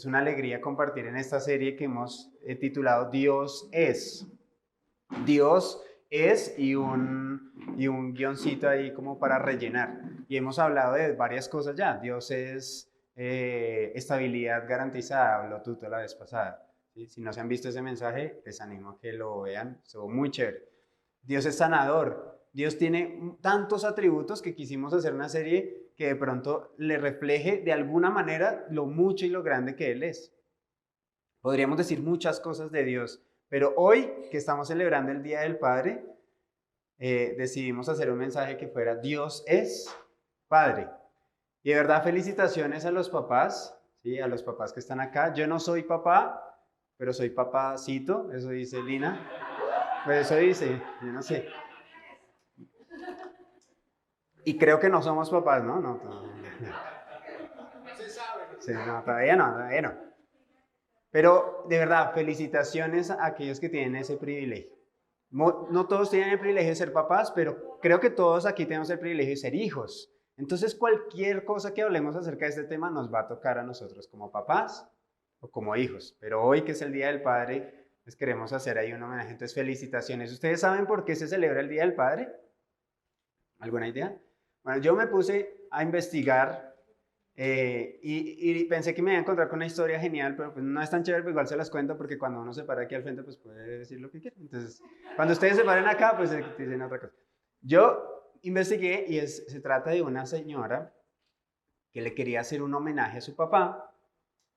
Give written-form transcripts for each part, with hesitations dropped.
es una alegría compartir en esta serie que hemos titulado Dios es. Dios es y un guioncito ahí como para rellenar. Y hemos hablado de varias cosas ya. Dios es estabilidad garantizada, habló tú la vez pasada. ¿Sí? Si no se han visto ese mensaje, les animo a que lo vean, estuvo muy chévere. Dios es sanador. Dios tiene tantos atributos que quisimos hacer una serie que de pronto le refleje de alguna manera lo mucho y lo grande que Él es. Podríamos decir muchas cosas de Dios, pero hoy que estamos celebrando el Día del Padre, decidimos hacer un mensaje que fuera Dios es Padre. Y de verdad felicitaciones a los papás, ¿sí? A los papás que están acá. Yo no soy papá, pero soy papacito, eso dice Lina. Pues eso dice, yo no sé. Y creo que no somos papás, ¿no? No, sí, no, todavía no, todavía no. Pero de verdad, felicitaciones a aquellos que tienen ese privilegio. No todos tienen el privilegio de ser papás, pero creo que todos aquí tenemos el privilegio de ser hijos. Entonces, cualquier cosa que hablemos acerca de este tema nos va a tocar a nosotros como papás o como hijos. Pero hoy, que es el Día del Padre, les queremos hacer ahí un homenaje. Entonces, felicitaciones. ¿Ustedes saben por qué se celebra el Día del Padre? ¿Alguna idea? Bueno, yo me puse a investigar y pensé que me iba a encontrar con una historia genial, pero pues no es tan chévere, pero igual se las cuento porque cuando uno se para aquí al frente, pues puede decir lo que quiera. Entonces, cuando ustedes se paren acá, pues dicen otra cosa. Yo investigué y se trata de una señora que le quería hacer un homenaje a su papá,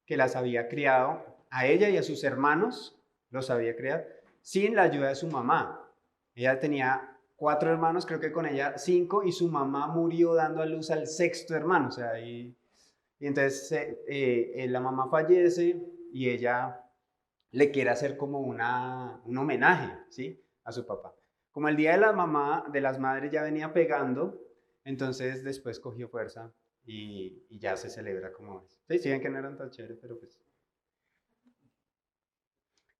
que las había criado, a ella y a sus hermanos, los había criado, sin la ayuda de su mamá. Ella tenía 4 hermanos, creo que con ella 5, y su mamá murió dando a luz al 6.º hermano, o sea, y entonces la mamá fallece y ella le quiere hacer como un homenaje, ¿sí? A su papá. Como el día de la mamá, de las madres ya venía pegando, entonces después cogió fuerza y ya se celebra como es. Sí, sí ven que no eran tan chéveres, pero pues.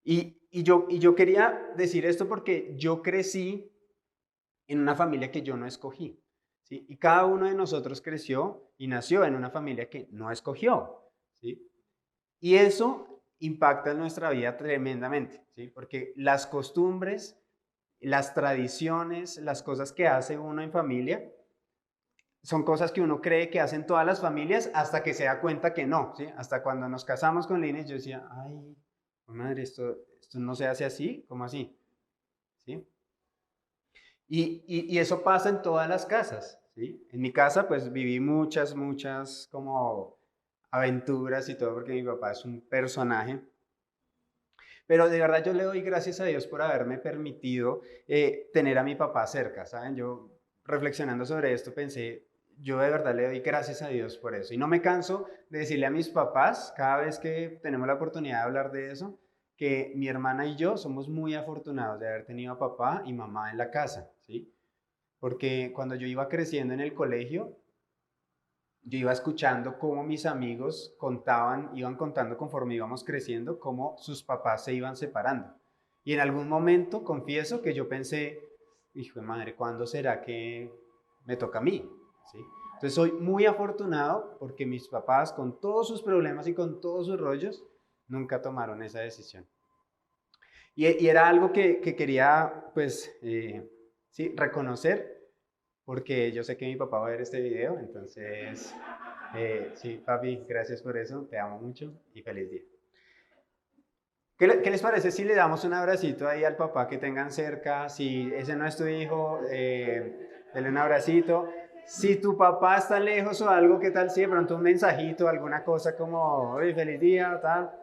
Y yo quería decir esto porque yo crecí en una familia que yo no escogí, ¿sí? Y cada uno de nosotros creció y nació en una familia que no escogió, ¿sí? Y eso impacta en nuestra vida tremendamente, ¿sí? Porque las costumbres, las tradiciones, las cosas que hace uno en familia, son cosas que uno cree que hacen todas las familias hasta que se da cuenta que no, ¿sí? Hasta cuando nos casamos con Lina, yo decía, ay, madre, esto no se hace así, ¿cómo así? ¿Sí? Y eso pasa en todas las casas, ¿sí? En mi casa, pues viví muchas como aventuras y todo, porque mi papá es un personaje. Pero de verdad yo le doy gracias a Dios por haberme permitido tener a mi papá cerca, ¿saben? Yo reflexionando sobre esto pensé, yo de verdad le doy gracias a Dios por eso. Y no me canso de decirle a mis papás, cada vez que tenemos la oportunidad de hablar de eso, que mi hermana y yo somos muy afortunados de haber tenido a papá y mamá en la casa, ¿sí? Porque cuando yo iba creciendo en el colegio, yo iba escuchando cómo mis amigos iban contando conforme íbamos creciendo, cómo sus papás se iban separando. Y en algún momento, confieso que yo pensé, hijo de madre, ¿cuándo será que me toca a mí? ¿Sí? Entonces soy muy afortunado porque mis papás, con todos sus problemas y con todos sus rollos, nunca tomaron esa decisión. Y era algo que quería, pues, sí, reconocer, porque yo sé que mi papá va a ver este video, entonces, sí, papi, gracias por eso, te amo mucho y feliz día. ¿Qué les parece si le damos un abracito ahí al papá que tengan cerca? Si ese no es tu hijo, denle un abracito. Si tu papá está lejos o algo, ¿qué tal si de pronto un mensajito, alguna cosa como, oye, feliz día, tal?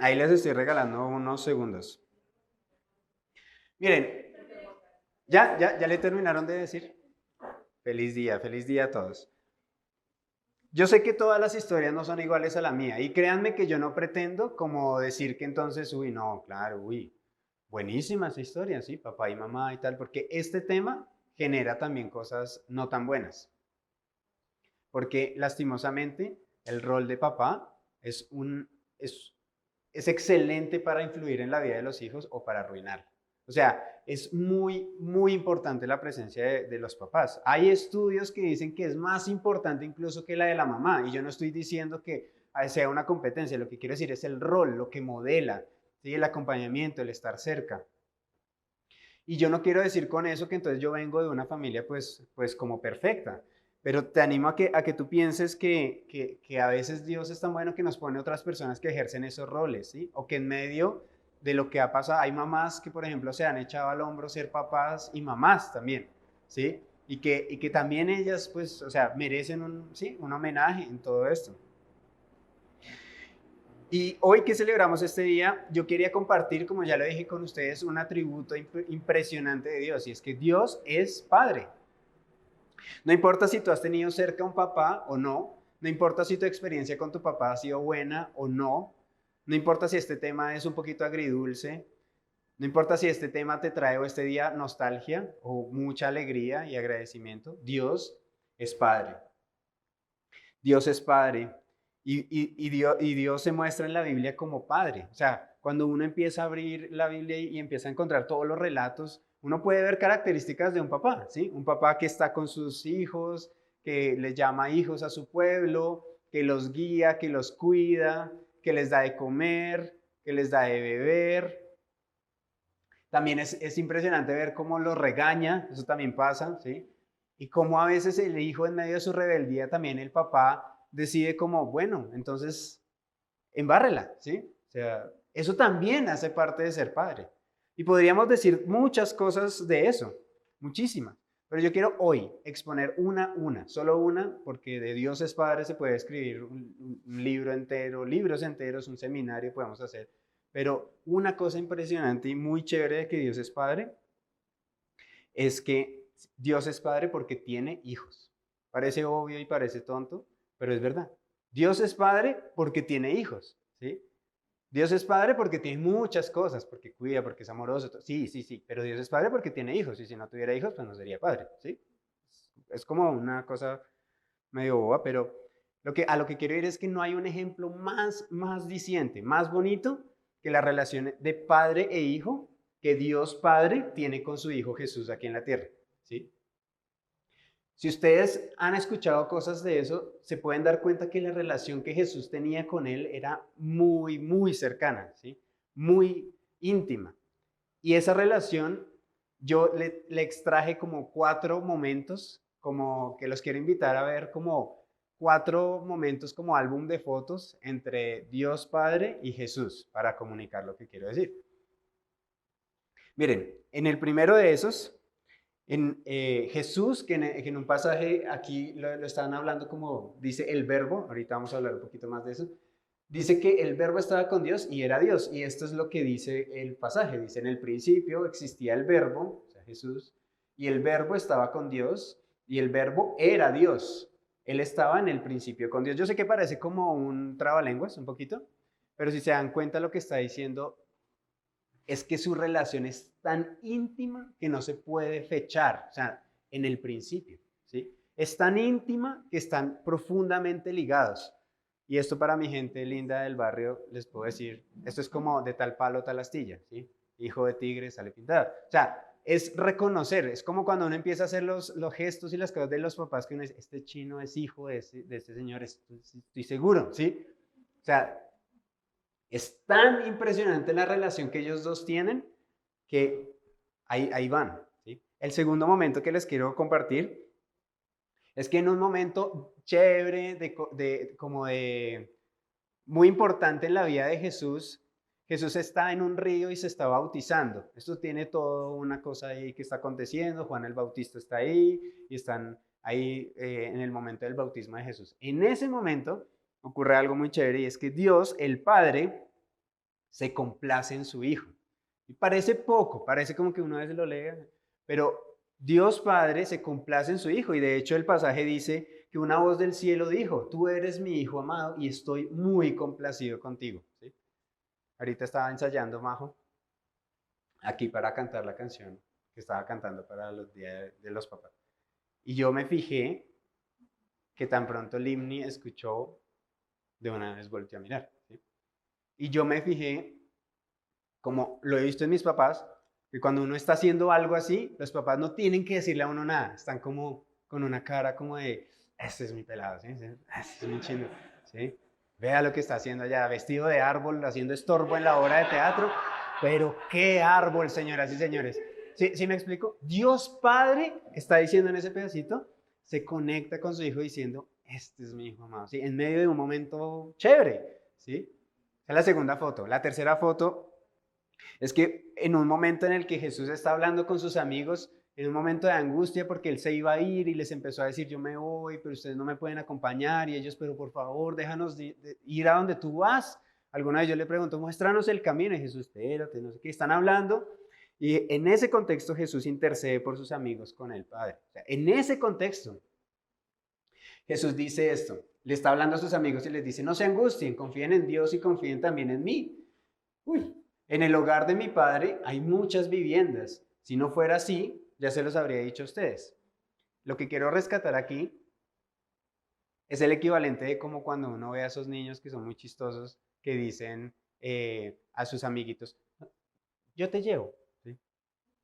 Ahí les estoy regalando unos segundos. Miren, ya le terminaron de decir. Feliz día a todos. Yo sé que todas las historias no son iguales a la mía y créanme que yo no pretendo como decir que entonces, uy, no, claro, uy, buenísima esa historia, sí, papá y mamá y tal, porque este tema genera también cosas no tan buenas, porque lastimosamente el rol de papá es, es excelente para influir en la vida de los hijos o para arruinarla. O sea, es muy, muy importante la presencia de los papás. Hay estudios que dicen que es más importante incluso que la de la mamá, y yo no estoy diciendo que sea una competencia, lo que quiero decir es el rol, lo que modela, ¿sí? El acompañamiento, el estar cerca. Y yo no quiero decir con eso que entonces yo vengo de una familia pues como perfecta, pero te animo a que tú pienses que a veces Dios es tan bueno que nos pone otras personas que ejercen esos roles, ¿sí? O que en medio de lo que ha pasado, hay mamás que por ejemplo se han echado al hombro ser papás y mamás también, ¿sí? Y que también ellas pues, o sea, merecen ¿sí? Un homenaje en todo esto. Y hoy que celebramos este día, yo quería compartir, como ya lo dije con ustedes, un atributo impresionante de Dios, y es que Dios es Padre. No importa si tú has tenido cerca a un papá o no, no importa si tu experiencia con tu papá ha sido buena o no, no importa si este tema es un poquito agridulce, no importa si este tema te trae o este día nostalgia o mucha alegría y agradecimiento, Dios es Padre. Dios es Padre. Y Dios se muestra en la Biblia como Padre. O sea, cuando uno empieza a abrir la Biblia y empieza a encontrar todos los relatos, uno puede ver características de un papá, ¿sí? Un papá que está con sus hijos, que les llama hijos a su pueblo, que los guía, que los cuida, que les da de comer, que les da de beber. También es impresionante ver cómo los regaña, eso también pasa, ¿sí? Y cómo a veces el hijo en medio de su rebeldía, también el papá decide como, bueno, entonces embárrela, ¿sí? O sea, eso también hace parte de ser padre. Y podríamos decir muchas cosas de eso, muchísimas. Pero yo quiero hoy exponer solo una, porque de Dios es Padre se puede escribir un libro entero, libros enteros, un seminario podemos hacer. Pero una cosa impresionante y muy chévere de que Dios es Padre es que Dios es Padre porque tiene hijos. Parece obvio y parece tonto, pero es verdad. Dios es Padre porque tiene hijos, ¿sí? Dios es Padre porque tiene muchas cosas, porque cuida, porque es amoroso. Sí, sí, sí, pero Dios es Padre porque tiene hijos, y si no tuviera hijos, pues no sería Padre, ¿sí? Es como una cosa medio boba, pero a lo que quiero ir es que no hay un ejemplo más diciente, más bonito que la relación de padre e hijo que Dios Padre tiene con su Hijo Jesús aquí en la tierra, ¿sí? Si ustedes han escuchado cosas de eso, se pueden dar cuenta que la relación que Jesús tenía con él era muy, muy cercana, ¿sí? Muy íntima. Y esa relación yo le extraje como 4 momentos, como que los quiero invitar a ver como 4 momentos como álbum de fotos entre Dios Padre y Jesús para comunicar lo que quiero decir. Miren, en el primero de esos, Jesús, que en un pasaje aquí lo estaban hablando como dice el verbo, ahorita vamos a hablar un poquito más de eso, dice que el verbo estaba con Dios y era Dios, y esto es lo que dice el pasaje, dice en el principio existía el verbo, o sea Jesús, y el verbo estaba con Dios, y el verbo era Dios, él estaba en el principio con Dios. Yo sé que parece como un trabalenguas, un poquito, pero si se dan cuenta lo que está diciendo es que su relación es tan íntima que no se puede fechar, o sea, en el principio, ¿sí? Es tan íntima que están profundamente ligados. Y esto para mi gente linda del barrio, les puedo decir, esto es como de tal palo, tal astilla, ¿sí? Hijo de tigre sale pintado. O sea, es reconocer, es como cuando uno empieza a hacer los gestos y las cosas de los papás, que uno dice, este chino es hijo de este señor, estoy seguro, ¿sí? O sea, es tan impresionante la relación que ellos dos tienen que ahí van, ¿sí? El segundo momento que les quiero compartir es que en un momento chévere, como de muy importante en la vida de Jesús, Jesús está en un río y se está bautizando. Esto tiene toda una cosa ahí que está aconteciendo. Juan el Bautista está ahí y están ahí en el momento del bautismo de Jesús. En ese momento ocurre algo muy chévere, y es que Dios, el Padre, se complace en su Hijo. Y parece poco, parece como que uno a veces lo lee, pero Dios Padre se complace en su Hijo. Y de hecho el pasaje dice que una voz del cielo dijo, tú eres mi Hijo amado y estoy muy complacido contigo, ¿sí? Ahorita estaba ensayando, Majo, aquí para cantar la canción que estaba cantando para los días de los papás. Y yo me fijé que tan pronto Limni escuchó, de una vez volteó a mirar, ¿sí? Y yo me fijé, como lo he visto en mis papás, Que cuando uno está haciendo algo así, los papás no tienen que decirle a uno nada, están como con una cara como de, este es mi pelado, ¿sí? Este es mi chino, ¿sí? Vea lo que está haciendo allá, vestido de árbol, haciendo estorbo en la obra de teatro, pero qué árbol, señoras y señores. ¿Sí, sí me explico? Dios Padre está diciendo en ese pedacito, se conecta con su hijo diciendo, este es mi hijo amado, ¿sí? En medio de un momento chévere, ¿sí? Esa es la segunda foto. La tercera foto es que en un momento en el que Jesús está hablando con sus amigos, en un momento de angustia porque él se iba a ir y les empezó a decir, yo me voy, pero ustedes no me pueden acompañar, y ellos, pero por favor, déjanos ir a donde tú vas. Alguna vez yo le pregunto, muéstranos el camino, y Jesús, espérate, no sé qué, están hablando, y en ese contexto Jesús intercede por sus amigos con el Padre. O sea, en ese contexto Jesús dice esto, le está hablando a sus amigos y les dice, no se angustien, confíen en Dios y confíen también en mí. Uy, en el hogar de mi padre hay muchas viviendas. Si no fuera así, ya se los habría dicho a ustedes. Lo que quiero rescatar aquí es el equivalente de como cuando uno ve a esos niños que son muy chistosos, que dicen a sus amiguitos, yo te llevo, ¿sí?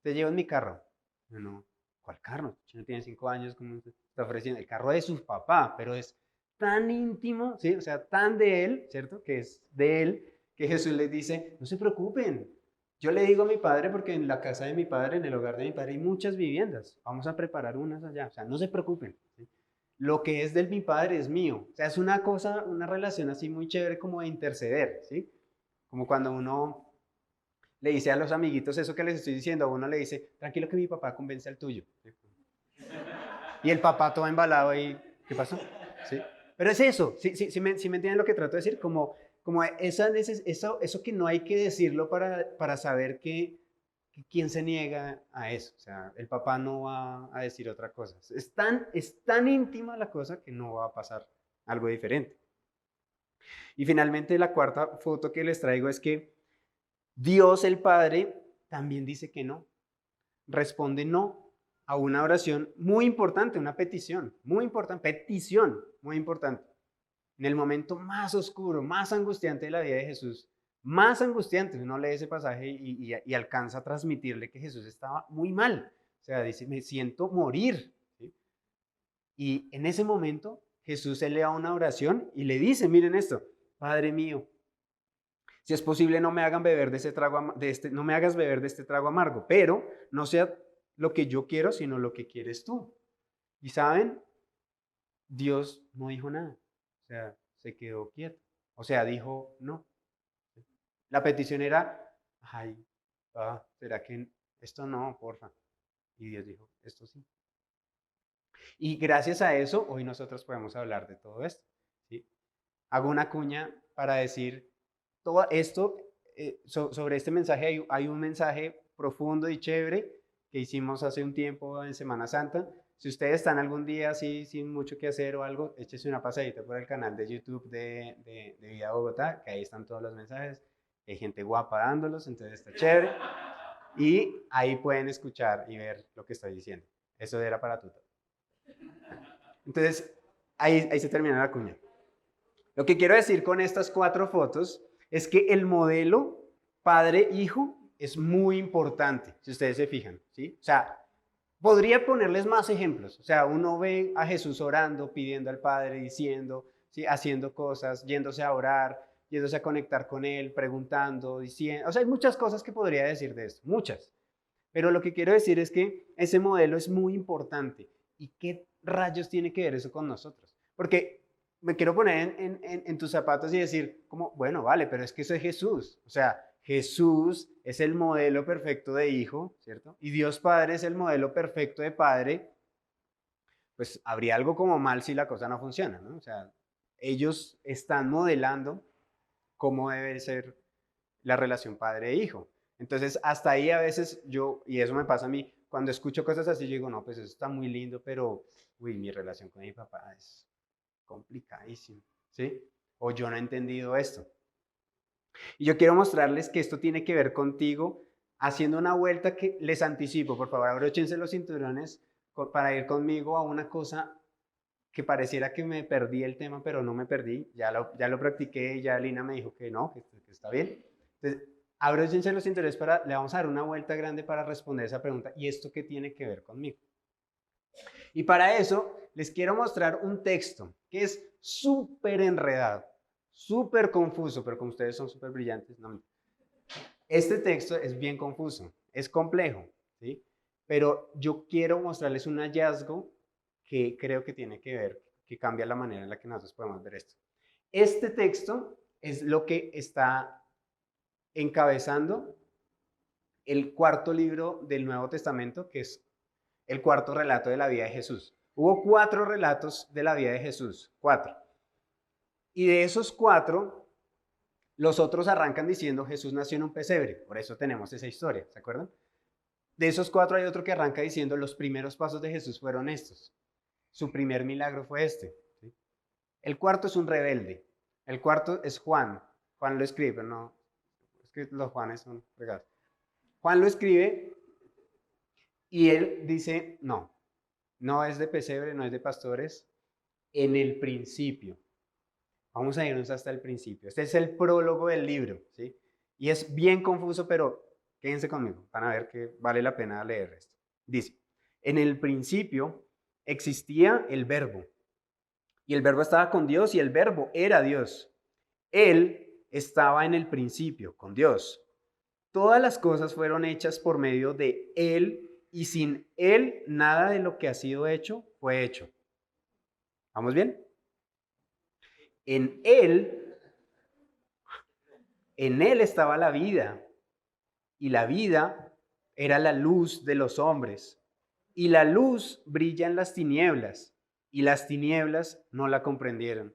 Te llevo en mi carro. No, ¿cuál carro? Si no tiene 5 años, ¿cómo se está ofreciendo? El carro de su papá, pero es tan íntimo, ¿sí? O sea, tan de él, ¿cierto? Que es de él, que Jesús les dice, no se preocupen. Yo le digo a mi padre, porque en la casa de mi padre, en el hogar de mi padre, hay muchas viviendas. Vamos a preparar unas allá. O sea, no se preocupen, ¿sí? Lo que es del mi padre es mío. O sea, es una cosa, una relación así muy chévere como de interceder, ¿sí? Como cuando uno le dice a los amiguitos eso que les estoy diciendo, a uno le dice, tranquilo que mi papá convence al tuyo. Y el papá todo embalado ahí, ¿qué pasó? ¿Sí? Pero es eso, sí me entienden lo que trato de decir, como eso que no hay que decirlo para saber que quién se niega a eso. O sea, el papá no va a decir otra cosa. Es tan íntima la cosa que no va a pasar algo diferente. Y finalmente la cuarta foto que les traigo es que Dios el Padre también dice que no, responde no a una oración muy importante, una petición, muy importante, petición muy importante. En el momento más oscuro, más angustiante de la vida de Jesús, más angustiante, uno lee ese pasaje y alcanza a transmitirle que Jesús estaba muy mal. O sea, dice, me siento morir. ¿Sí? Y en ese momento Jesús eleva una oración y le dice, miren esto, Padre mío, si es posible, no me hagan beber de ese trago, no me hagas beber de este trago amargo, pero no sea lo que yo quiero, sino lo que quieres tú. Y saben, Dios no dijo nada, o sea, se quedó quieto, o sea, dijo no. La petición era, ay, ¿será que esto no, porfa? Y Dios dijo, esto sí. Y gracias a eso, hoy nosotros podemos hablar de todo esto. ¿Sí? Hago una cuña para decir todo esto, sobre este mensaje hay un mensaje profundo y chévere que hicimos hace un tiempo en Semana Santa. Si ustedes están algún día así sin mucho que hacer o algo, échese una pasadita por el canal de YouTube de Vida Bogotá, que ahí están todos los mensajes. Hay gente guapa dándolos, entonces está chévere. Y ahí pueden escuchar y ver lo que estoy diciendo. Eso era para tutor. Entonces, ahí se termina la cuña. Lo que quiero decir con estas 4 fotos es que el modelo padre-hijo es muy importante, si ustedes se fijan, ¿sí? O sea, podría ponerles más ejemplos. O sea, uno ve a Jesús orando, pidiendo al Padre, diciendo, ¿sí? Haciendo cosas, yéndose a orar, yéndose a conectar con Él, preguntando, diciendo. O sea, hay muchas cosas que podría decir de esto, muchas. Pero lo que quiero decir es que ese modelo es muy importante. ¿Y qué rayos tiene que ver eso con nosotros? Porque me quiero poner en tus zapatos y decir, como, bueno, vale, pero es que eso es Jesús. O sea, Jesús es el modelo perfecto de hijo, ¿cierto? Y Dios Padre es el modelo perfecto de padre. Pues habría algo como mal si la cosa no funciona, ¿no? O sea, ellos están modelando cómo debe ser la relación padre-hijo. Entonces, hasta ahí a veces yo, y eso me pasa a mí, cuando escucho cosas así, yo digo, no, pues eso está muy lindo, pero, uy, mi relación con mi papá es complicadísima, ¿sí? O yo no he entendido esto. Y yo quiero mostrarles que esto tiene que ver contigo, haciendo una vuelta que les anticipo, por favor, abróchense los cinturones para ir conmigo a una cosa que pareciera que me perdí el tema, pero no me perdí, ya lo practiqué, ya Lina me dijo que no, que está bien. Entonces, abróchense los cinturones le vamos a dar una vuelta grande para responder esa pregunta. ¿Y esto qué tiene que ver conmigo? Y para eso les quiero mostrar un texto que es súper enredado, súper confuso, pero como ustedes son súper brillantes, no. Este texto es bien confuso, es complejo, ¿sí? Pero yo quiero mostrarles un hallazgo que creo que tiene que ver, que cambia la manera en la que nosotros podemos ver esto. Este texto es lo que está encabezando el cuarto libro del Nuevo Testamento, que es el cuarto relato de la vida de Jesús. Hubo 4 relatos de la vida de Jesús, 4. Y de esos 4, los otros arrancan diciendo Jesús nació en un pesebre. Por eso tenemos esa historia, ¿se acuerdan? De esos 4 hay otro que arranca diciendo los primeros pasos de Jesús fueron estos. Su primer milagro fue este. ¿Sí? El cuarto es un rebelde. El cuarto es Juan. Juan lo escribe, pero no. Es que los Juanes son fregados. Juan lo escribe y él dice, no es de pesebre, no es de pastores, en el principio. Vamos a irnos hasta el principio. Este es el prólogo del libro, ¿sí? Y es bien confuso, pero quédense conmigo, van a ver que vale la pena leer esto. Dice, en el principio existía el verbo, y el verbo estaba con Dios, y el verbo era Dios. Él estaba en el principio con Dios. Todas las cosas fueron hechas por medio de Él, y sin Él nada de lo que ha sido hecho fue hecho. ¿Vamos bien? En Él estaba la vida, y la vida era la luz de los hombres. Y la luz brilla en las tinieblas, y las tinieblas no la comprendieron.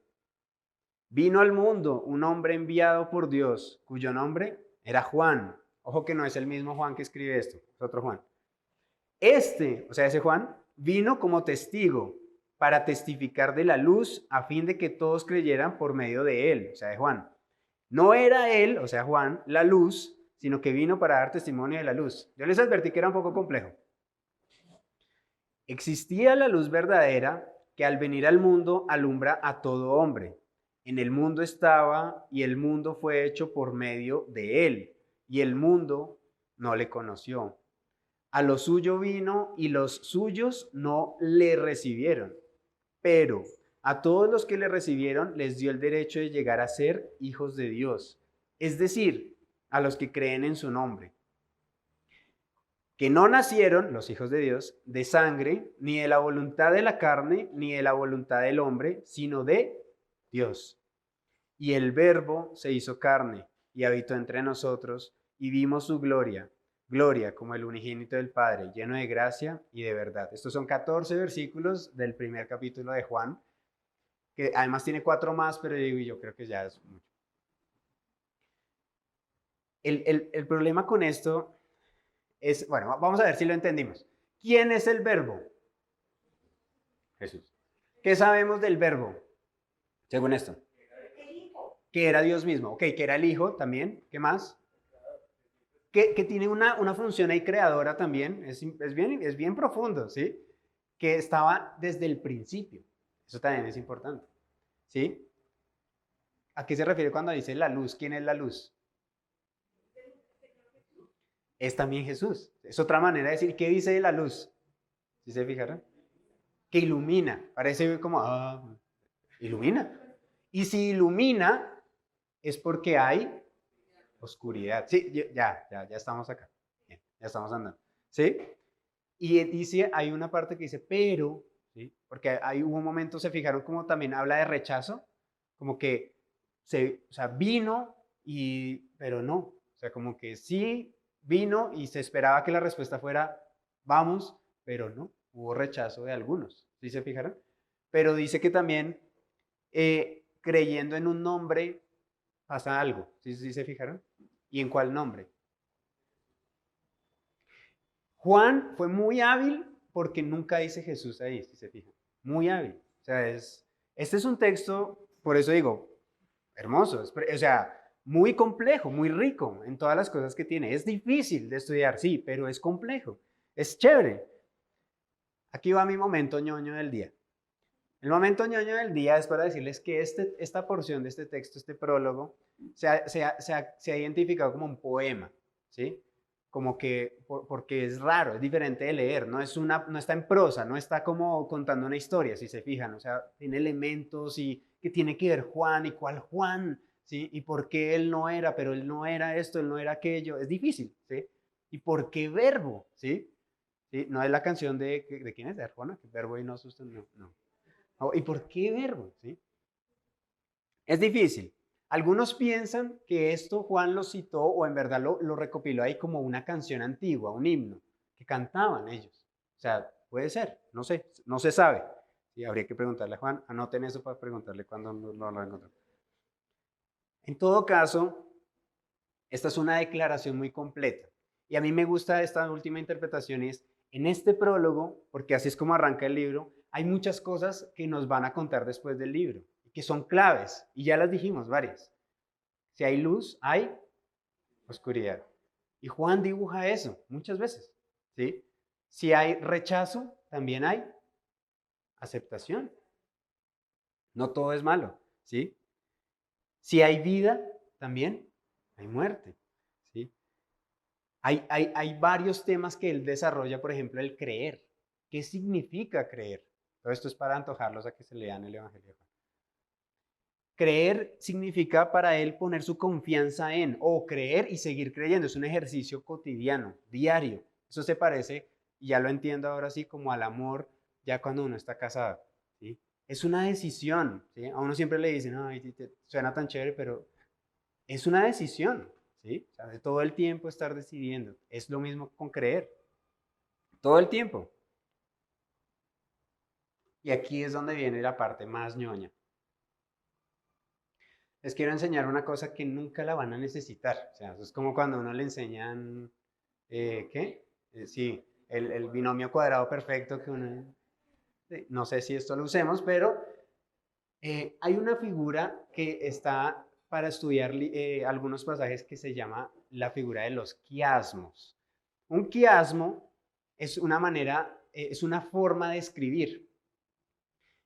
Vino al mundo un hombre enviado por Dios, cuyo nombre era Juan. Ojo que no es el mismo Juan que escribe esto, es otro Juan. O sea, ese Juan, vino como testigo para testificar de la luz a fin de que todos creyeran por medio de él, o sea, de Juan. No era él, o sea, Juan, la luz, sino que vino para dar testimonio de la luz. Yo les advertí que era un poco complejo. Existía la luz verdadera que al venir al mundo alumbra a todo hombre. En el mundo estaba y el mundo fue hecho por medio de él, y el mundo no le conoció. A lo suyo vino y los suyos no le recibieron. Pero a todos los que le recibieron les dio el derecho de llegar a ser hijos de Dios, es decir, a los que creen en su nombre, que no nacieron, los hijos de Dios, de sangre, ni de la voluntad de la carne, ni de la voluntad del hombre, sino de Dios. Y el Verbo se hizo carne y habitó entre nosotros, y vimos su gloria, gloria como el unigénito del Padre, lleno de gracia y de verdad. Estos son 14 versículos del primer capítulo de Juan, que además tiene 4 más, pero yo creo que ya es mucho. El problema con esto es, bueno, vamos a ver si lo entendimos. ¿Quién es el Verbo? Jesús. ¿Qué sabemos del Verbo? Según esto. Que era Dios mismo. Ok, que era el Hijo también. ¿Qué más? Que tiene una función ahí creadora también. Es bien profundo, ¿sí? Que estaba desde el principio. Eso también es importante, ¿sí? ¿A qué se refiere cuando dice la luz? ¿Quién es la luz? Es también Jesús. Es otra manera de decir, ¿qué dice de la luz? ¿Sí se fijaron? Que ilumina. Parece como, ilumina. Y si ilumina, es porque hay oscuridad. Sí, ya estamos acá. Bien, ya estamos andando. ¿Sí? Y dice, hay una parte que dice, pero, ¿sí? Porque hubo un momento, se fijaron como también habla de rechazo, como que o sea, vino pero no. O sea, como que sí vino y se esperaba que la respuesta fuera, vamos, pero no. Hubo rechazo de algunos. ¿Sí se fijaron? Pero dice que también creyendo en un nombre pasa algo. ¿Sí se fijaron? ¿Y en cuál nombre? Juan fue muy hábil porque nunca dice Jesús ahí, si se fijan. Muy hábil. O sea, este es un texto, por eso digo, hermoso. O sea, muy complejo, muy rico en todas las cosas que tiene. Es difícil de estudiar, sí, pero es complejo. Es chévere. Aquí va mi momento ñoño del día. El momento ñoño del día es para decirles que esta porción de este texto, este prólogo, se ha identificado como un poema, ¿sí? Como que, porque es raro, es diferente de leer, no está en prosa, no está como contando una historia, si se fijan, o sea, tiene elementos y que tiene que ver Juan y cuál Juan, ¿sí? Y por qué él no era, pero él no era esto, él no era aquello, es difícil, ¿sí? Y por qué verbo, ¿sí? ¿Sí? No es la canción de quién es, de Arjona, que verbo y no sustantivo, no. No, ¿y por qué verbo, ¿sí? Es difícil. Algunos piensan que esto Juan lo citó o en verdad lo recopiló ahí como una canción antigua, un himno, que cantaban ellos. O sea, puede ser, no sé, no se sabe. Sí, habría que preguntarle a Juan, anoten eso para preguntarle cuando lo encontró. En todo caso, esta es una declaración muy completa. Y a mí me gusta esta última interpretación, es en este prólogo, porque así es como arranca el libro, hay muchas cosas que nos van a contar después del libro, que son claves, y ya las dijimos varias. Si hay luz, hay oscuridad. Y Juan dibuja eso muchas veces, ¿sí? Si hay rechazo, también hay aceptación. No todo es malo, ¿sí? Si hay vida, también hay muerte, ¿sí? Hay varios temas que él desarrolla, por ejemplo, el creer. ¿Qué significa creer? Todo esto es para antojarlos a que se lean el Evangelio de Juan. Creer significa para él poner su confianza en, o creer y seguir creyendo. Es un ejercicio cotidiano, diario. Eso se parece, y ya lo entiendo ahora sí, como al amor ya cuando uno está casado, ¿sí? Es una decisión, ¿sí? A uno siempre le dicen, ay, suena tan chévere, pero es una decisión, ¿sí? O sea, de todo el tiempo estar decidiendo. Es lo mismo con creer, todo el tiempo. Y aquí es donde viene la parte más ñoña. Les quiero enseñar una cosa que nunca la van a necesitar. O sea, eso es como cuando a uno le enseñan, ¿qué? Sí, el binomio cuadrado perfecto que uno, no sé si esto lo usemos, pero hay una figura que está para estudiar algunos pasajes que se llama la figura de los quiasmos. Un quiasmo es una manera, es una forma de escribir.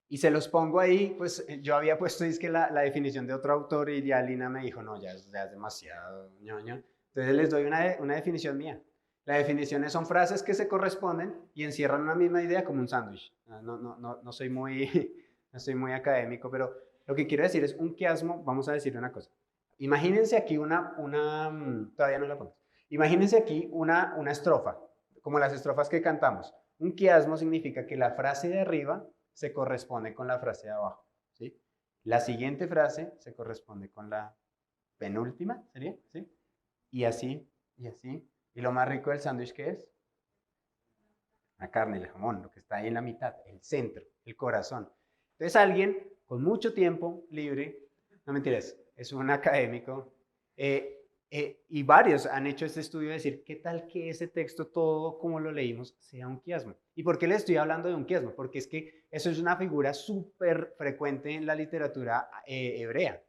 Y se los pongo ahí, pues yo había puesto es que la definición de otro autor y ya Lina me dijo, no, ya es demasiado ñoño. Entonces les doy una definición mía. Las definiciones son frases que se corresponden y encierran una misma idea como un sándwich. No soy muy, no soy muy académico, pero lo que quiero decir es un quiasmo, vamos a decir una cosa. Imagínense aquí todavía no la pongo. Imagínense aquí una estrofa, como las estrofas que cantamos. Un quiasmo significa que la frase de arriba se corresponde con la frase de abajo, ¿sí? La siguiente frase se corresponde con la penúltima, ¿sería? ¿Sí? Y así, y así. Y lo más rico del sándwich, ¿qué es? La carne, el jamón, lo que está ahí en la mitad, el centro, el corazón. Entonces alguien con mucho tiempo libre, no mentiras, es un académico, y varios han hecho este estudio de decir, ¿qué tal que ese texto, todo como lo leímos, sea un quiasmo? ¿Y por qué le estoy hablando de un quiasmo? Porque es que eso es una figura súper frecuente en la literatura hebrea.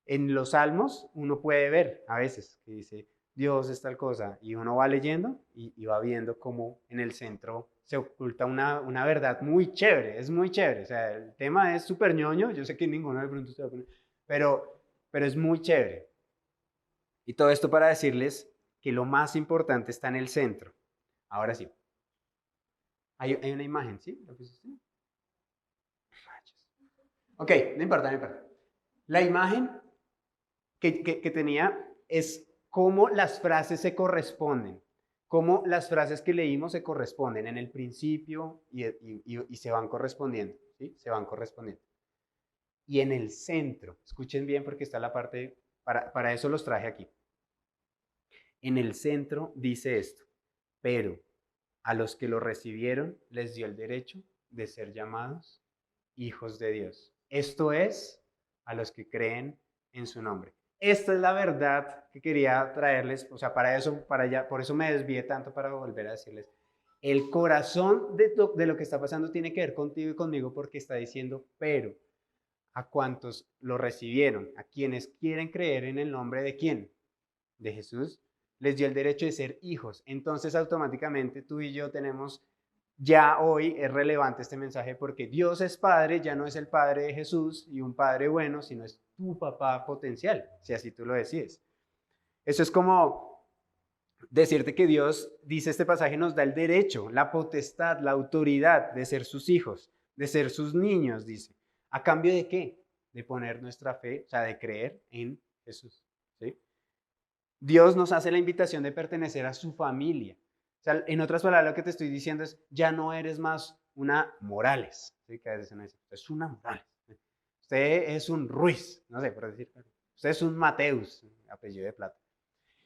En los salmos uno puede ver a veces que dice Dios es tal cosa y uno va leyendo y va viendo cómo en el centro se oculta una verdad muy chévere, es muy chévere. O sea, el tema es súper ñoño, yo sé que ninguno de pronto se va a poner, pero es muy chévere. Y todo esto para decirles que lo más importante está en el centro. Ahora sí, hay una imagen, ¿sí? ¿Lo pusiste? Ok, no importa, no importa. La imagen que tenía es cómo las frases se corresponden, cómo las frases que leímos se corresponden en el principio y se van correspondiendo, ¿sí? Se van correspondiendo. Y en el centro, escuchen bien porque está la parte, para eso los traje aquí. En el centro dice esto, pero a los que lo recibieron les dio el derecho de ser llamados hijos de Dios. Esto es, a los que creen en su nombre. Esta es la verdad que quería traerles, o sea, para eso, para allá, por eso me desvié tanto para volver a decirles. El corazón de lo que está pasando tiene que ver contigo y conmigo porque está diciendo, pero a cuantos lo recibieron, a quienes quieren creer en el nombre de quién, de Jesús, les dio el derecho de ser hijos. Entonces automáticamente tú y yo tenemos ya hoy es relevante este mensaje porque Dios es Padre, ya no es el Padre de Jesús y un Padre bueno, sino es tu papá potencial, si así tú lo decides. Eso es como decirte que Dios, dice este pasaje, nos da el derecho, la potestad, la autoridad de ser sus hijos, de ser sus niños, dice. ¿A cambio de qué? De poner nuestra fe, o sea, de creer en Jesús. ¿Sí? Dios nos hace la invitación de pertenecer a su familia. O sea, en otras palabras, lo que te estoy diciendo es, ya no eres más una Morales. ¿Sí? Que a veces uno dice, usted es una Morales. Usted es un Ruiz, no sé, por decir. Usted es un Mateus, apellido de plata.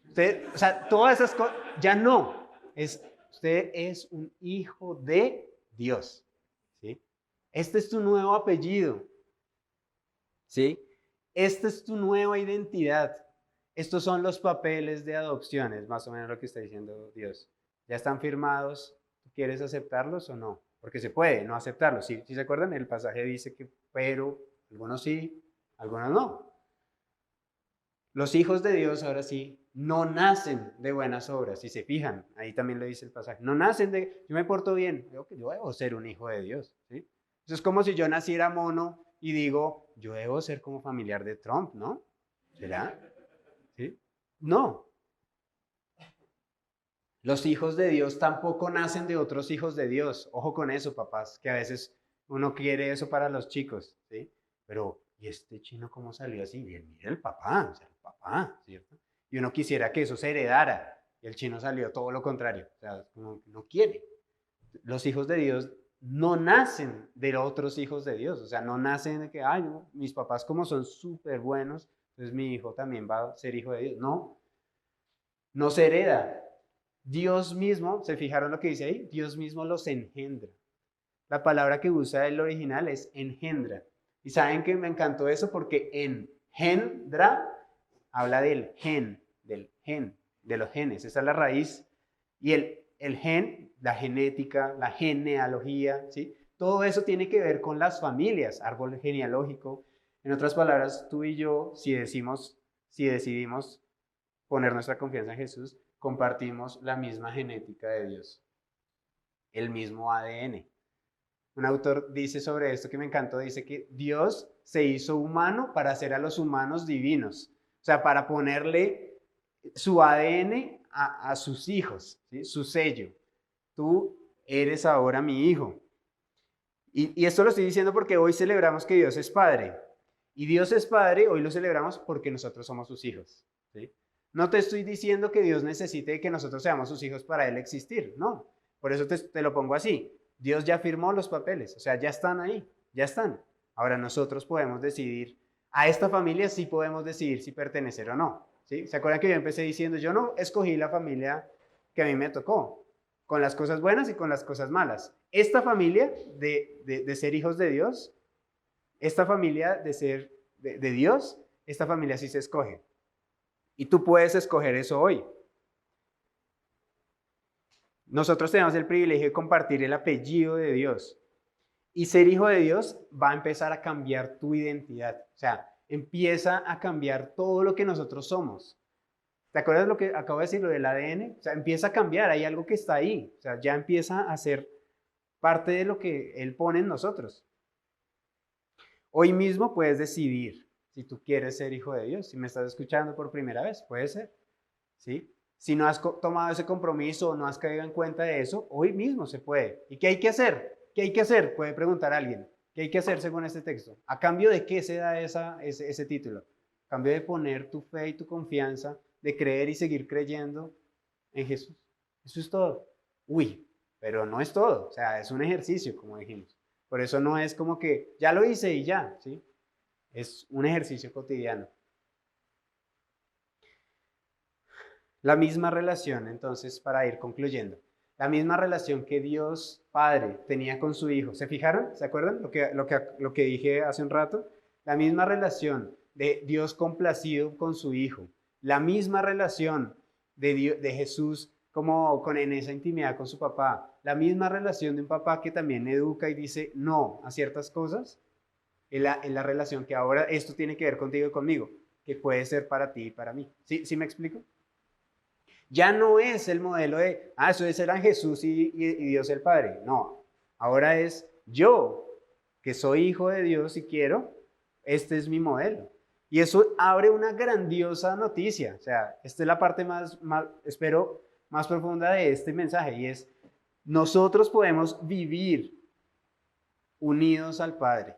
Usted, o sea, todas esas cosas, ya no. Usted es un hijo de Dios. ¿Sí? Este es tu nuevo apellido. ¿Sí? Esta es tu nueva identidad. Estos son los papeles de adopción, es más o menos lo que está diciendo Dios. Ya están firmados, ¿tú quieres aceptarlos o no? Porque se puede no aceptarlos. Si se acuerdan, el pasaje dice que, pero algunos sí, algunos no. Los hijos de Dios, ahora sí, no nacen de buenas obras. Si se fijan, ahí también lo dice el pasaje. No nacen de, yo me porto bien, yo debo ser un hijo de Dios. ¿Sí? Eso es como si yo naciera mono y digo, yo debo ser como familiar de Trump, ¿no? ¿Será? ¿Sí? No. Los hijos de Dios tampoco nacen de otros hijos de Dios. Ojo con eso, papás, que a veces uno quiere eso para los chicos, ¿sí? Pero, ¿y este chino cómo salió así? Bien, mira el papá, o sea, el papá, ¿cierto? Y uno quisiera que eso se heredara, y el chino salió todo lo contrario, o sea, como que no quiere. Los hijos de Dios no nacen de otros hijos de Dios, o sea, no nacen de que, ay, no, mis papás como son súper buenos, entonces mi hijo también va a ser hijo de Dios. No, no se hereda. Dios mismo, ¿se fijaron lo que dice ahí? Dios mismo los engendra. La palabra que usa el original es engendra. Y saben que me encantó eso porque engendra habla del gen, de los genes. Esa es la raíz. Y el gen, la genética, la genealogía, ¿sí? Todo eso tiene que ver con las familias, árbol genealógico. En otras palabras, tú y yo, si decidimos poner nuestra confianza en Jesús, compartimos la misma genética de Dios, el mismo ADN. Un autor dice sobre esto que me encantó, dice que Dios se hizo humano para hacer a los humanos divinos, o sea, para ponerle su ADN a sus hijos, ¿sí? Su sello. Tú eres ahora mi hijo. Y esto lo estoy diciendo porque hoy celebramos que Dios es Padre. Y Dios es Padre, hoy lo celebramos porque nosotros somos sus hijos. ¿Sí? No te estoy diciendo que Dios necesite que nosotros seamos sus hijos para Él existir, no. Por eso te lo pongo así. Dios ya firmó los papeles, o sea, ya están ahí, ya están. Ahora nosotros podemos decidir, a esta familia sí podemos decidir si pertenecer o no. ¿Sí? ¿Se acuerdan que yo empecé diciendo, yo no escogí la familia que a mí me tocó, con las cosas buenas y con las cosas malas? Esta familia de ser hijos de Dios, esta familia de ser de Dios, esta familia sí se escoge. Y tú puedes escoger eso hoy. Nosotros tenemos el privilegio de compartir el apellido de Dios. Y ser hijo de Dios va a empezar a cambiar tu identidad. O sea, empieza a cambiar todo lo que nosotros somos. ¿Te acuerdas lo que acabo de decir, lo del ADN? O sea, empieza a cambiar, hay algo que está ahí. O sea, ya empieza a ser parte de lo que Él pone en nosotros. Hoy mismo puedes decidir si tú quieres ser hijo de Dios. Si me estás escuchando por primera vez, puede ser. ¿Sí? Si no has tomado ese compromiso o no has caído en cuenta de eso, hoy mismo se puede. ¿Y qué hay que hacer? ¿Qué hay que hacer? Puede preguntar alguien. ¿Qué hay que hacer según este texto? ¿A cambio de qué se da ese título? A cambio de poner tu fe y tu confianza, de creer y seguir creyendo en Jesús. Eso es todo. Uy, pero no es todo. O sea, es un ejercicio, como dijimos. Por eso no es como que ya lo hice y ya, ¿sí? Es un ejercicio cotidiano. La misma relación, entonces, para ir concluyendo, la misma relación que Dios Padre tenía con su Hijo. ¿Se fijaron? ¿Se acuerdan lo que dije hace un rato? La misma relación de Dios complacido con su Hijo. La misma relación de Jesús como en esa intimidad con su papá. La misma relación de un papá que también educa y dice no a ciertas cosas. En la relación que ahora esto tiene que ver contigo y conmigo, que puede ser para ti y para mí. ¿Sí me explico? Ya no es el modelo de, eso eran Jesús y Dios el Padre. No, ahora es yo, que soy hijo de Dios y quiero, este es mi modelo. Y eso abre una grandiosa noticia. O sea, esta es la parte espero, más profunda de este mensaje y es, nosotros podemos vivir unidos al Padre.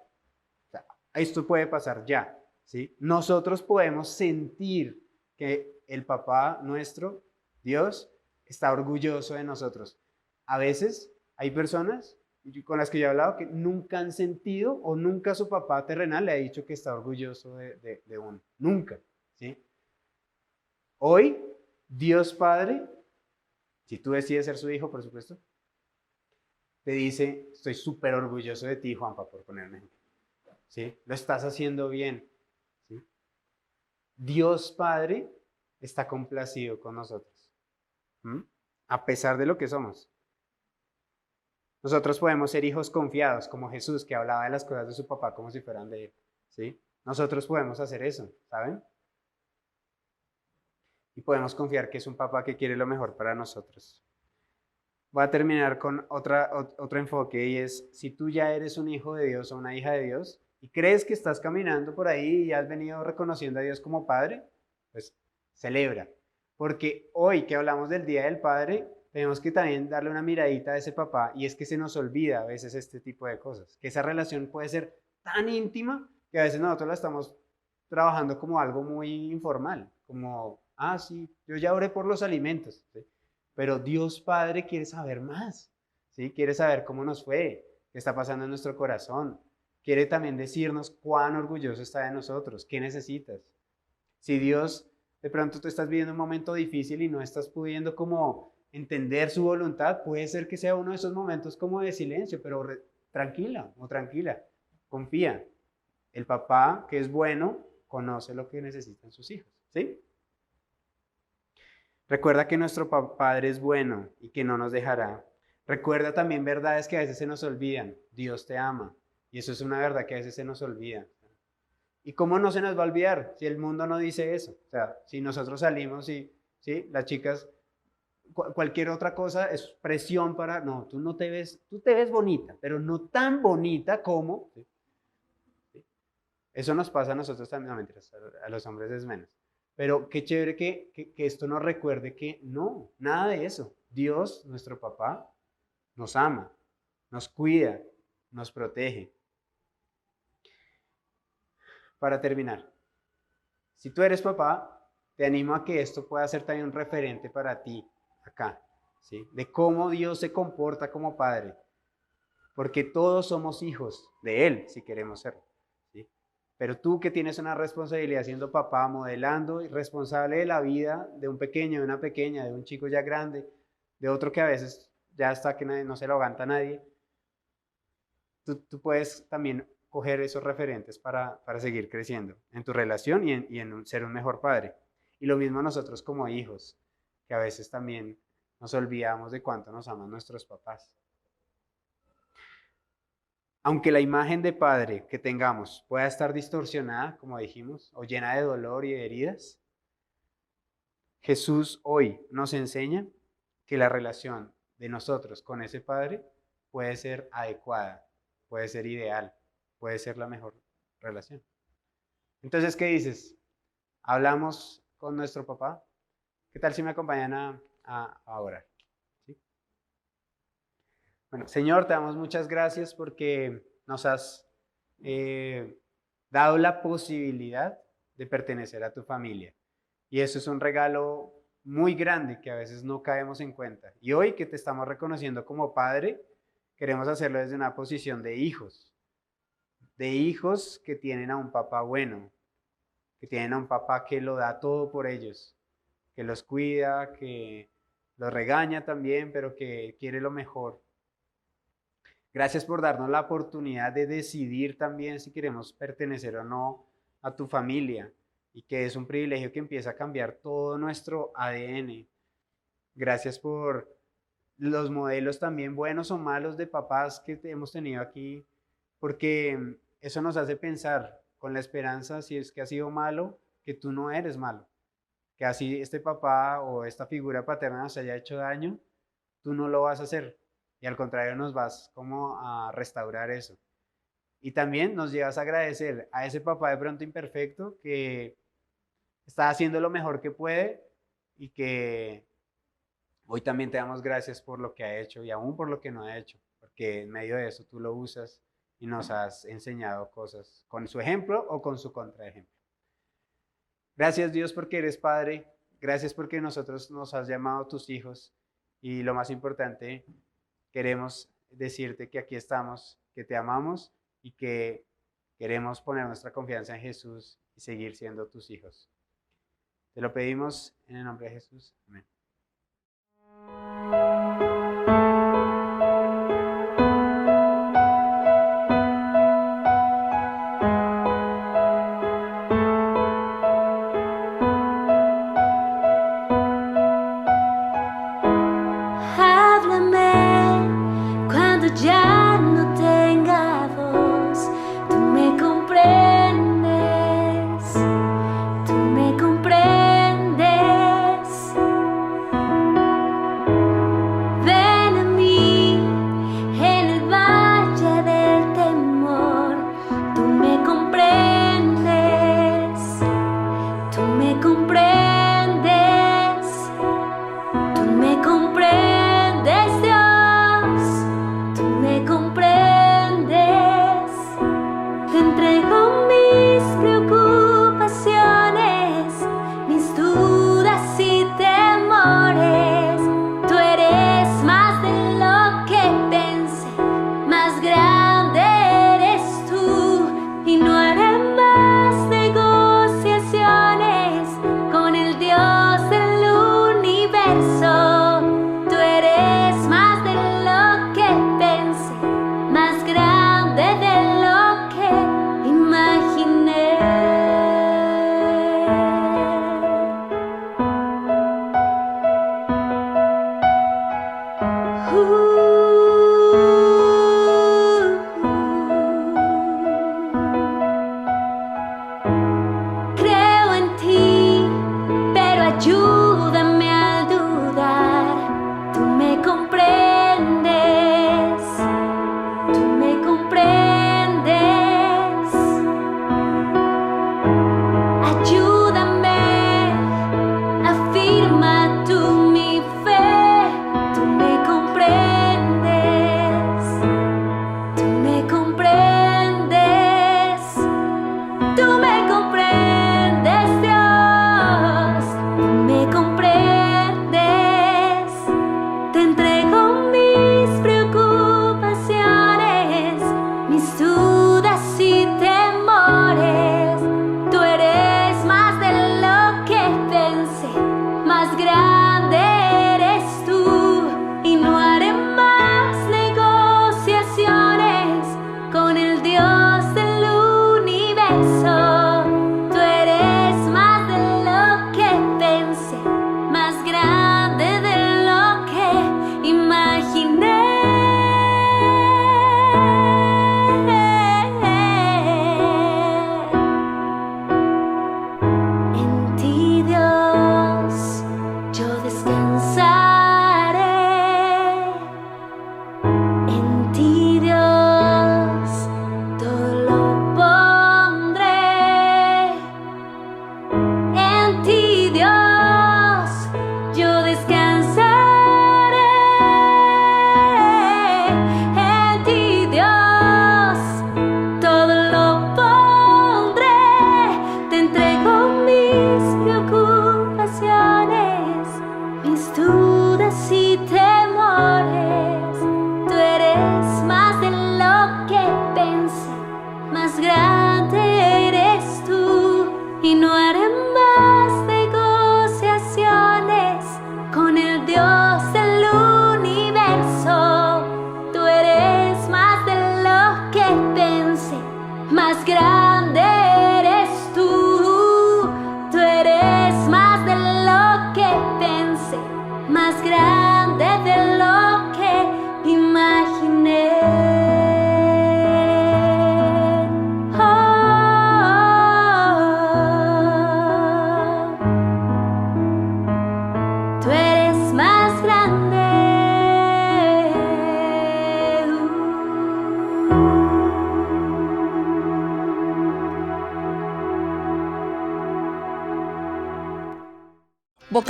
O sea, esto puede pasar ya, ¿sí? Nosotros podemos sentir que el papá nuestro, Dios, está orgulloso de nosotros. A veces hay personas con las que yo he hablado que nunca han sentido o nunca su papá terrenal le ha dicho que está orgulloso de uno. Nunca, ¿sí? Hoy, Dios Padre, si tú decides ser su hijo, por supuesto, te dice, estoy súper orgulloso de ti, Juanpa, por ponerme ejemplo. ¿Sí? Lo estás haciendo bien. ¿Sí? Dios Padre está complacido con nosotros. ¿Mm? A pesar de lo que somos. Nosotros podemos ser hijos confiados, como Jesús, que hablaba de las cosas de su papá como si fueran de él. ¿Sí? Nosotros podemos hacer eso, ¿saben? Y podemos confiar que es un papá que quiere lo mejor para nosotros. Voy a terminar con otro enfoque y es, si tú ya eres un hijo de Dios o una hija de Dios y crees que estás caminando por ahí y has venido reconociendo a Dios como Padre, pues celebra. Porque hoy que hablamos del Día del Padre, tenemos que también darle una miradita a ese papá y es que se nos olvida a veces este tipo de cosas, que esa relación puede ser tan íntima que a veces nosotros la estamos trabajando como algo muy informal, como, sí, yo ya oré por los alimentos, ¿sí? Pero Dios Padre quiere saber más, ¿sí? Quiere saber cómo nos fue, qué está pasando en nuestro corazón. Quiere también decirnos cuán orgulloso está de nosotros, qué necesitas. Si Dios, de pronto tú estás viviendo un momento difícil y no estás pudiendo como entender su voluntad, puede ser que sea uno de esos momentos como de silencio, pero tranquila o tranquila, confía. El papá, que es bueno, conoce lo que necesitan sus hijos, ¿sí? Recuerda que nuestro Padre es bueno y que no nos dejará. Recuerda también verdades que a veces se nos olvidan. Dios te ama. Y eso es una verdad que a veces se nos olvida. ¿Y cómo no se nos va a olvidar si el mundo no dice eso? O sea, si nosotros salimos y, ¿sí? Las chicas, cualquier otra cosa es presión para, no, tú no te ves, tú te ves bonita, pero no tan bonita como, ¿sí? ¿Sí? Eso nos pasa a nosotros también, no mentiras, a los hombres es menos. Pero qué chévere que esto nos recuerde que no, nada de eso. Dios, nuestro papá, nos ama, nos cuida, nos protege. Para terminar, si tú eres papá, te animo a que esto pueda ser también un referente para ti acá, ¿sí? De cómo Dios se comporta como padre. Porque todos somos hijos de Él, si queremos serlo, ¿sí? Pero tú que tienes una responsabilidad siendo papá, modelando y responsable de la vida de un pequeño, de una pequeña, de un chico ya grande, de otro que a veces ya está que no se lo aguanta nadie, tú puedes también coger esos referentes para seguir creciendo en tu relación y en ser un mejor padre. Y lo mismo nosotros como hijos, que a veces también nos olvidamos de cuánto nos aman nuestros papás. Aunque la imagen de padre que tengamos pueda estar distorsionada, como dijimos, o llena de dolor y de heridas, Jesús hoy nos enseña que la relación de nosotros con ese padre puede ser adecuada, puede ser ideal, puede ser la mejor relación. Entonces, ¿qué dices? ¿Hablamos con nuestro papá? ¿Qué tal si me acompañan a orar? ¿Sí? Bueno, Señor, te damos muchas gracias porque nos has eh, dado la posibilidad de pertenecer a tu familia. Y eso es un regalo muy grande que a veces no caemos en cuenta. Y hoy que te estamos reconociendo como padre, queremos hacerlo desde una posición de hijos que tienen a un papá bueno, que tienen a un papá que lo da todo por ellos, que los cuida, que los regaña también, pero que quiere lo mejor. Gracias por darnos la oportunidad de decidir también si queremos pertenecer o no a tu familia y que es un privilegio que empieza a cambiar todo nuestro ADN. Gracias por los modelos también buenos o malos de papás que hemos tenido aquí, porque eso nos hace pensar con la esperanza, si es que ha sido malo, que tú no eres malo, que así este papá o esta figura paterna nos haya hecho daño, tú no lo vas a hacer. Y al contrario, nos vas como a restaurar eso. Y también nos llevas a agradecer a ese papá de pronto imperfecto que está haciendo lo mejor que puede y que hoy también te damos gracias por lo que ha hecho y aún por lo que no ha hecho, porque en medio de eso tú lo usas y nos has enseñado cosas con su ejemplo o con su contraejemplo. Gracias Dios porque eres Padre, gracias porque nosotros nos has llamado tus hijos y lo más importante, queremos decirte que aquí estamos, que te amamos y que queremos poner nuestra confianza en Jesús y seguir siendo tus hijos. Te lo pedimos en el nombre de Jesús. Amén.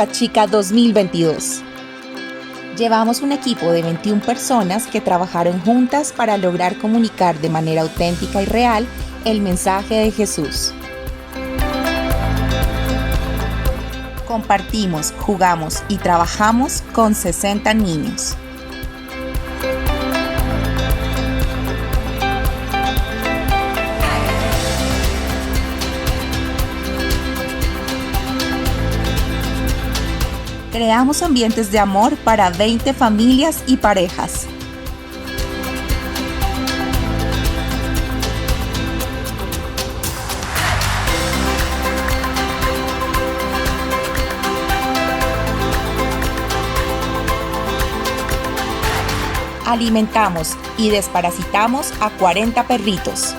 Boca Chica 2022. Llevamos un equipo de 21 personas que trabajaron juntas para lograr comunicar de manera auténtica y real el mensaje de Jesús. Compartimos, jugamos y trabajamos con 60 niños. Creamos ambientes de amor para 20 familias y parejas. Alimentamos y desparasitamos a 40 perritos.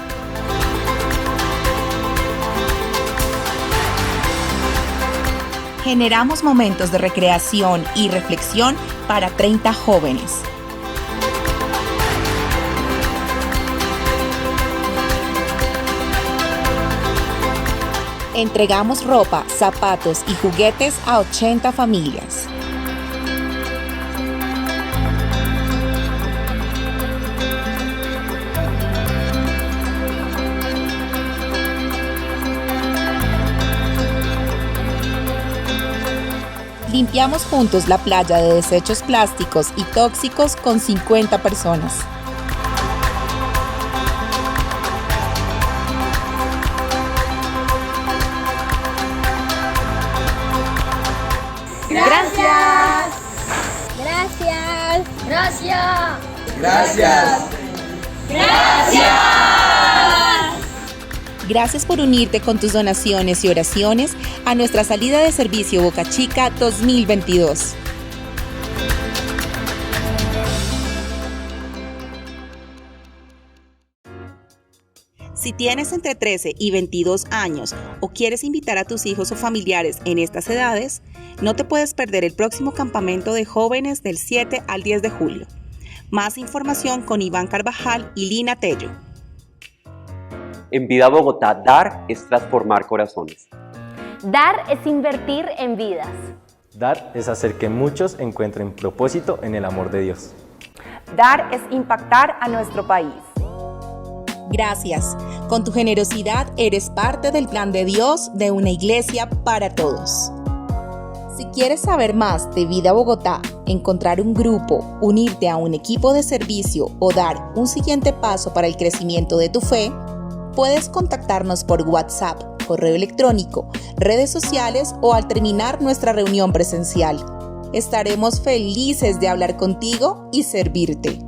Generamos momentos de recreación y reflexión para 30 jóvenes. Entregamos ropa, zapatos y juguetes a 80 familias. Limpiamos juntos la playa de desechos plásticos y tóxicos con 50 personas. Gracias. Gracias. Gracias. Gracias. Gracias. Gracias por unirte con tus donaciones y oraciones a nuestra salida de servicio Boca Chica 2022. Si tienes entre 13 y 22 años o quieres invitar a tus hijos o familiares en estas edades, no te puedes perder el próximo campamento de jóvenes del 7 al 10 de julio. Más información con Iván Carvajal y Lina Tello. En Vida Bogotá, dar es transformar corazones. Dar es invertir en vidas. Dar es hacer que muchos encuentren propósito en el amor de Dios. Dar es impactar a nuestro país. Gracias. Con tu generosidad eres parte del plan de Dios de una iglesia para todos. Si quieres saber más de Vida Bogotá, encontrar un grupo, unirte a un equipo de servicio o dar un siguiente paso para el crecimiento de tu fe, puedes contactarnos por WhatsApp, correo electrónico, redes sociales o al terminar nuestra reunión presencial. Estaremos felices de hablar contigo y servirte.